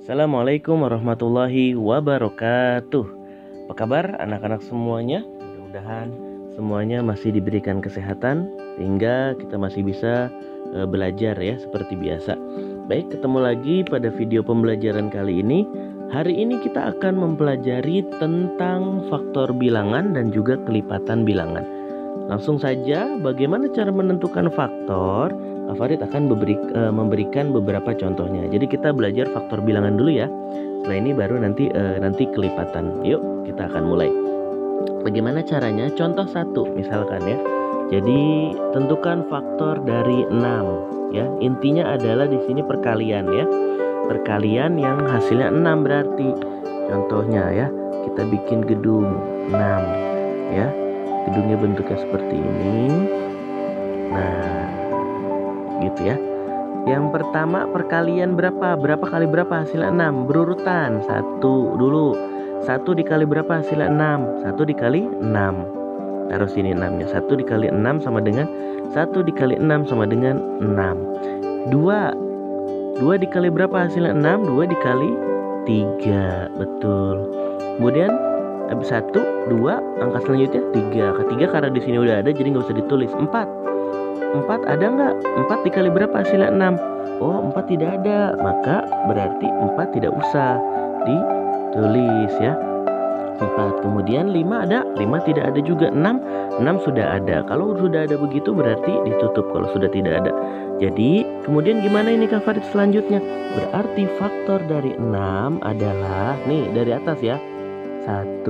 Assalamualaikum warahmatullahi wabarakatuh. Apa kabar anak-anak semuanya? Mudah-mudahan semuanya masih diberikan kesehatan sehingga kita masih bisa belajar ya seperti biasa. Baik, ketemu lagi pada video pembelajaran kali ini. Hari ini kita akan mempelajari tentang faktor bilangan dan juga kelipatan bilangan. Langsung saja, bagaimana cara menentukan faktor? Farid akan memberikan beberapa contohnya. Jadi kita belajar faktor bilangan dulu ya. Setelah ini baru nanti kelipatan. Yuk, kita akan mulai. Bagaimana caranya? Contoh 1 misalkan ya. Jadi tentukan faktor dari 6 ya. Intinya adalah di sini perkalian ya. Perkalian yang hasilnya 6 berarti. Contohnya ya, kita bikin gedung 6 ya. Gedungnya bentuknya seperti ini. Nah, gitu ya. Yang pertama perkalian berapa? Berapa kali berapa hasilnya 6? Berurutan. 1 dulu. 1 dikali berapa hasilnya 6? 1 dikali 6. Taruh sini 6-nya. 1 dikali 6 sama dengan 1 dikali 6 sama dengan 6. 2 dikali berapa hasilnya 6? 2 dikali 3. Betul. Kemudian habis 1, 2, angka selanjutnya 3. Ketiga karena di sini udah ada jadi nggak usah ditulis. 4 ada nggak? 4 dikali berapa hasilnya 6? Oh, 4 tidak ada. Maka berarti 4 tidak usah ditulis ya. 4. Kemudian 5 ada? 5 tidak ada juga. 6 sudah ada. Kalau sudah ada begitu berarti ditutup kalau sudah tidak ada. Jadi kemudian gimana ini Kak Farid selanjutnya? Berarti faktor dari 6 adalah nih dari atas ya. 1,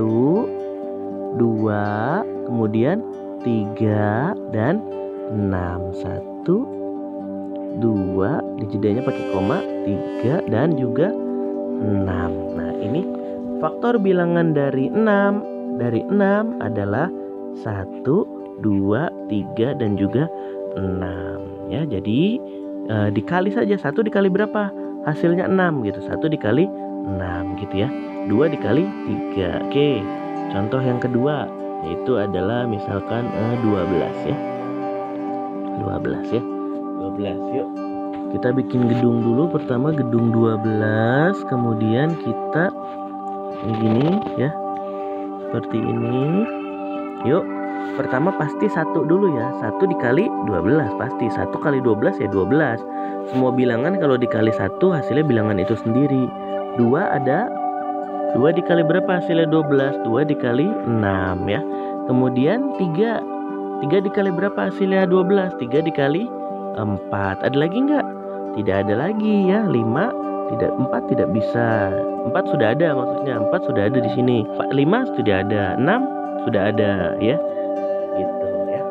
2, kemudian 3 dan 6. 1, 2, di jedanya pakai koma, 3 dan juga 6. Nah, ini faktor bilangan dari 6. Dari 6 adalah 1, 2, 3 dan juga 6 ya. Jadi dikali saja. 1 dikali berapa? Hasilnya 6 gitu. 1 dikali 6 gitu ya. 2 dikali 3. Oke. Contoh yang kedua yaitu adalah misalkan 12 ya. 12 ya. 12 yuk. Kita bikin gedung dulu. Pertama gedung 12, kemudian kita begini ya. Seperti ini. Yuk. Pertama pasti 1 dulu ya. 1 dikali 12 pasti. 1 kali 12 ya 12. Semua bilangan kalau dikali 1 hasilnya bilangan itu sendiri. 2 ada. 2 dikali berapa hasilnya 12? 2 dikali 6 ya. Kemudian 3 dikali berapa hasilnya 12? 3 dikali 4. Ada lagi nggak? Tidak ada lagi ya. 4 tidak bisa. 4 sudah ada maksudnya. 4 sudah ada di sini. 5 sudah ada. 6 sudah ada ya. Gitu ya.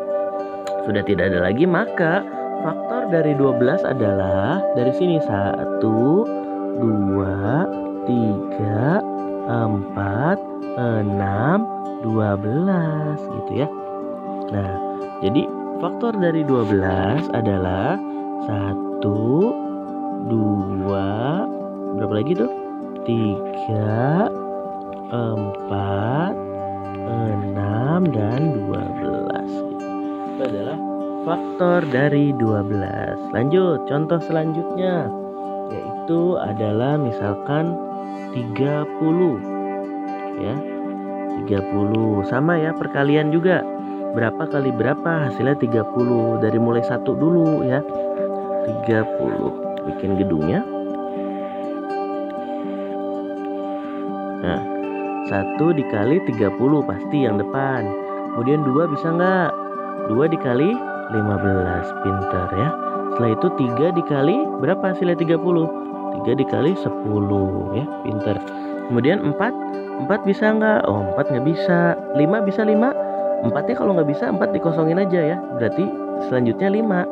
Sudah tidak ada lagi, maka faktor dari 12 adalah dari sini 1, 2, 3, 4, 6, 12 gitu ya. Nah, jadi faktor dari 12 adalah 1, 2, berapa lagi tuh? 3, 4, 6 dan 12 gitu. Itu adalah faktor dari 12. Lanjut, contoh selanjutnya yaitu adalah misalkan 30 ya. 30 sama ya, perkalian juga. Berapa kali berapa hasilnya 30? Dari mulai 1 dulu ya. 30. Bikin gedungnya. Nah, 1 dikali 30 pasti yang depan. Kemudian 2 bisa nggak? 2 dikali 15. Pintar ya. Setelah itu 3 dikali berapa hasilnya 30? 3 dikali 10 ya. Pintar. Kemudian 4 bisa nggak? Oh, 4 nggak bisa. 5 bisa 5? 4-nya kalau nggak bisa 4 dikosongin aja ya. Berarti selanjutnya 5.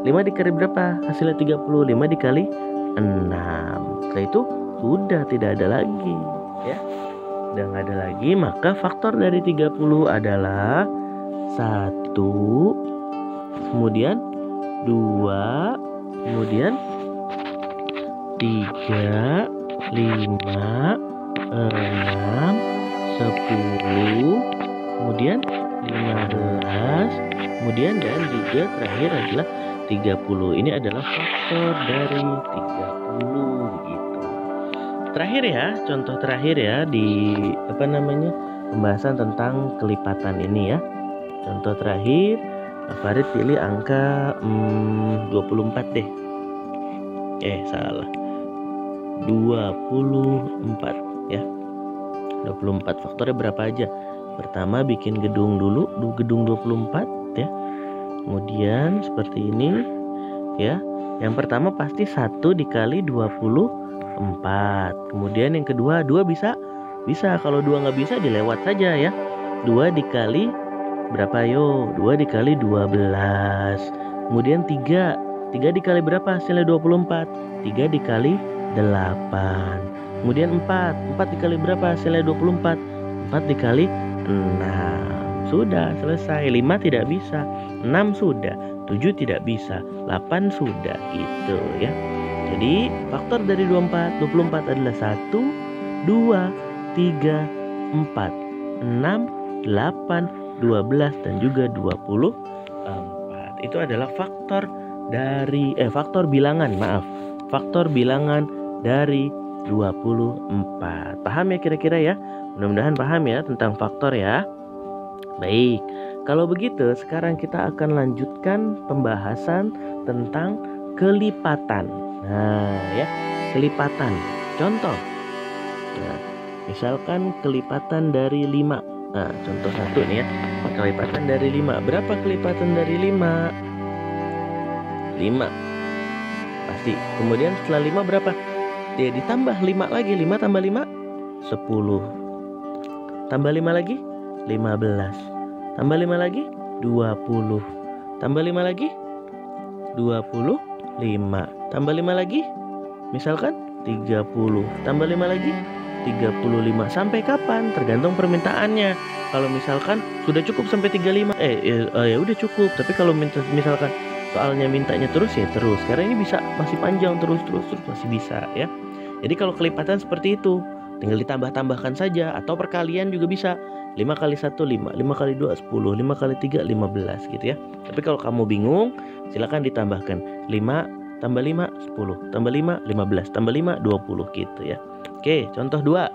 5 dikali berapa? Hasilnya 30. 5 dikali 6. Setelah itu sudah tidak ada lagi ya. Udah nggak ada lagi, maka faktor dari 30 adalah 1, kemudian 2, kemudian 3, 5, 6, 10, kemudian 15, kemudian dan juga terakhir adalah 30. Ini adalah faktor dari 30 gitu. terakhir ya, contoh terakhir ya di pembahasan tentang kelipatan ini ya. Contoh terakhir, Farid pilih angka 24 deh. Salah. 24 ya. 24 faktornya berapa aja? Pertama bikin gedung dulu, gedung 24 ya. Kemudian seperti ini ya. Yang pertama pasti 1 dikali 24. Kemudian yang kedua 2 bisa. Kalau 2 nggak bisa dilewat saja ya. 2 dikali berapa yo? 2 dikali 12. Kemudian 3 dikali berapa hasilnya 24? 3 dikali 8. Kemudian 4 dikali berapa hasilnya 24? 4 dikali 6. Sudah selesai. 5 tidak bisa, 6 sudah, 7 tidak bisa, 8 sudah, gitu ya. Jadi faktor dari 24 adalah 1, 2, 3, 4, 6, 8, 12 dan juga 24. Itu adalah faktor dari faktor bilangan dari 24. Paham ya kira-kira ya? Mudah-mudahan paham ya tentang faktor ya. Baik, kalau begitu sekarang kita akan lanjutkan pembahasan tentang kelipatan. Nah ya, kelipatan. Contoh. Nah, misalkan kelipatan dari 5. Nah, contoh 1 nih ya. Kelipatan dari 5. Berapa kelipatan dari 5? 5. Pasti. Kemudian setelah 5 berapa? Dia ditambah 5 lagi. 5 tambah 5 10. Tambah 5 lagi 15. Tambah 5 lagi 20. Tambah 5 lagi 25. Tambah 5 lagi misalkan 30. Tambah 5 lagi 35. Sampai kapan? Tergantung permintaannya. Kalau misalkan sudah cukup sampai 35, ya udah cukup. Tapi kalau misalkan soalnya mintanya terus ya terus. Karena ini bisa masih panjang terus masih bisa ya. Jadi kalau kelipatan seperti itu, tinggal ditambah-tambahkan saja atau perkalian juga bisa. 5 kali 1 5, 5 kali 2 10, 5 kali 3 15 gitu ya. Tapi kalau kamu bingung, silakan ditambahkan 5 tambah 5 10, tambah 5 15, tambah 5 20 gitu ya. Oke, contoh 2.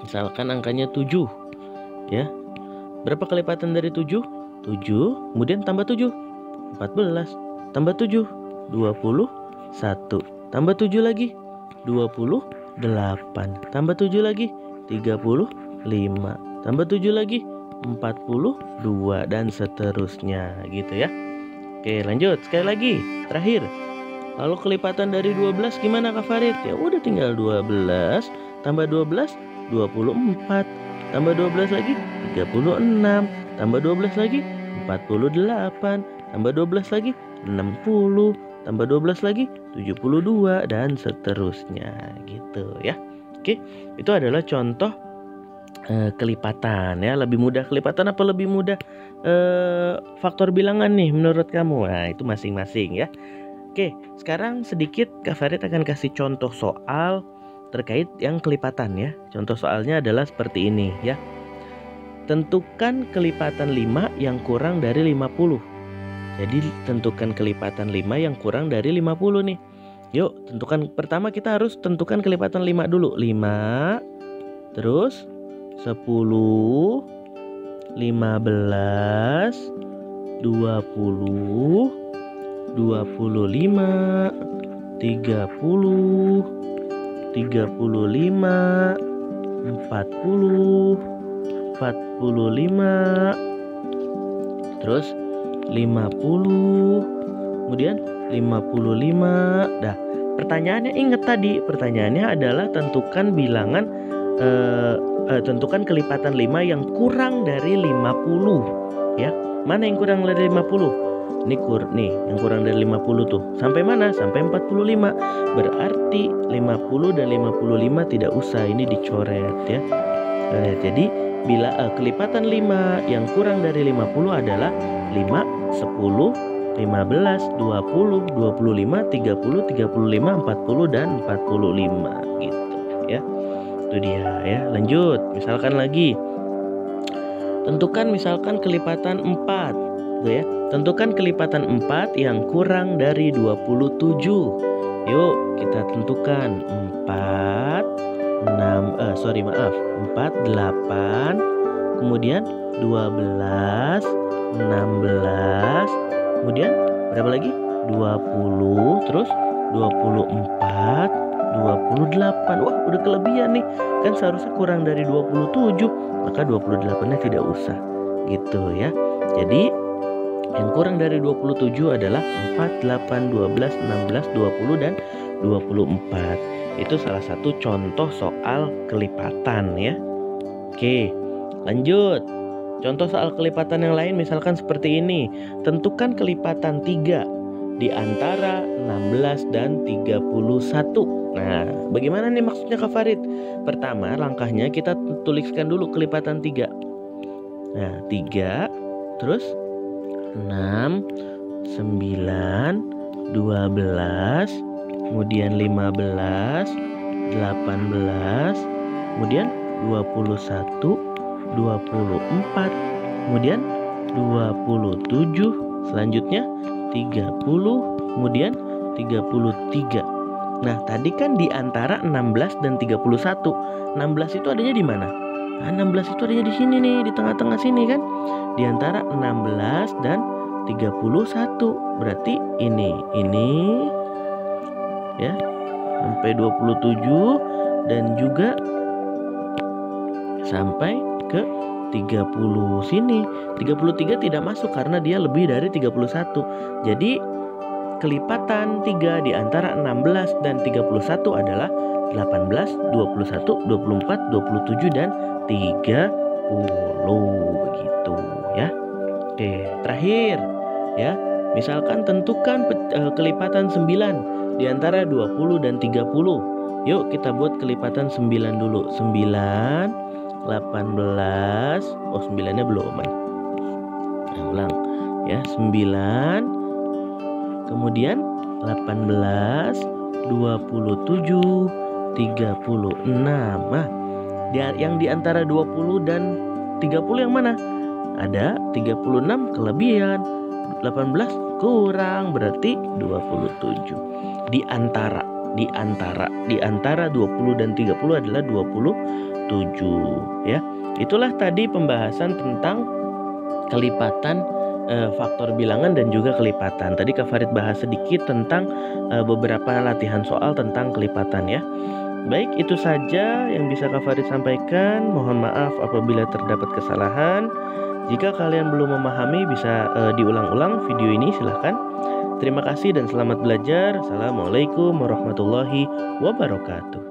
Misalkan angkanya 7 ya. Berapa kelipatan dari 7? 7, kemudian tambah 7 14, tambah 7 21, tambah 7 lagi 28, tambah 7 lagi 35, tambah 7 lagi 42 dan seterusnya gitu ya. Oke, lanjut sekali lagi. Terakhir. Lalu kelipatan dari 12 gimana Kak Farid? Ya udah tinggal 12 tambah 12 24, tambah 12 lagi 36, tambah 12 lagi 48, tambah 12 lagi 60, tambah 12 lagi 72 dan seterusnya gitu ya. Oke, itu adalah contoh kelipatan ya. Lebih mudah kelipatan apa lebih mudah faktor bilangan nih menurut kamu? Nah, itu masing-masing ya. Oke, sekarang sedikit Kak Farid akan kasih contoh soal terkait yang kelipatan ya. Contoh soalnya adalah seperti ini ya. Tentukan kelipatan 5 yang kurang dari 50. Jadi tentukan kelipatan 5 yang kurang dari 50 nih. Yuk, tentukan. Pertama kita harus tentukan kelipatan 5 dulu. 5, terus 10, 15, 20, 25, 30, 35, 40, 45, terus 50, kemudian 55. Dah, pertanyaannya ingat tadi, pertanyaannya adalah tentukan bilangan tentukan kelipatan 5 yang kurang dari 50 ya. Mana yang kurang dari 50? Nih, yang kurang dari 50 tuh. Sampai mana? Sampai 45. Berarti 50 dan 55 tidak usah, ini dicoret ya. Jadi bila kelipatan 5 yang kurang dari 50 adalah 5, 10, 15, 20, 25, 30, 35, 40 dan 45 gitu ya. Itu dia ya. Lanjut, misalkan lagi. Tentukan misalkan kelipatan 4 gitu ya. Tentukan kelipatan 4 yang kurang dari 27. Yuk kita tentukan 4 4, 8, kemudian 12, 16, kemudian berapa lagi? 20, terus 24, 28. Wah, udah kelebihan nih. Kan seharusnya kurang dari 27, maka 28-nya tidak usah. Gitu ya. Jadi yang kurang dari 27 adalah 4, 8, 12, 16, 20, dan 24. Itu salah satu contoh soal kelipatan ya. Oke, lanjut. Contoh soal kelipatan yang lain misalkan seperti ini. Tentukan kelipatan 3 di antara 16 dan 31. Nah, bagaimana nih maksudnya Kak Farid? Pertama, langkahnya kita tuliskan dulu kelipatan 3. Nah, 3, terus 6, 9, 12, kemudian 15, 18, kemudian 21, 24, kemudian 27, selanjutnya 30, kemudian 33. Nah, tadi kan di antara 16 dan 31. 16 itu adanya di mana? Nah, 16 itu adanya di sini nih, di tengah-tengah sini kan. Di antara 16 dan 31. Berarti ini ya, sampai 27 dan juga sampai ke 30 sini. 33 tidak masuk karena dia lebih dari 31. Jadi kelipatan 3 di antara 16 dan 31 adalah 18, 21, 24, 27, dan 30. Begitu ya. Oke, terakhir ya. Misalkan tentukan kelipatan 9 di antara 20 dan 30. Yuk kita buat kelipatan 9 dulu. 9, 18. Oh, 9-nya belum. Nah, ulang ya. 9, kemudian 18, 27, 36. Nah, yang di antara 20 dan 30 yang mana? Ada 36 kelebihan, 18 kurang, berarti 27. Di antara 20 dan 30 adalah 27 ya. Itulah tadi pembahasan tentang kelipatan, faktor bilangan dan juga kelipatan. Tadi Kak Farid bahas sedikit tentang beberapa latihan soal tentang kelipatan ya. Baik, itu saja yang bisa Kak Farid sampaikan. Mohon maaf apabila terdapat kesalahan. Jika kalian belum memahami bisa diulang-ulang video ini, silahkan. Terima kasih dan selamat belajar. Assalamualaikum warahmatullahi wabarakatuh.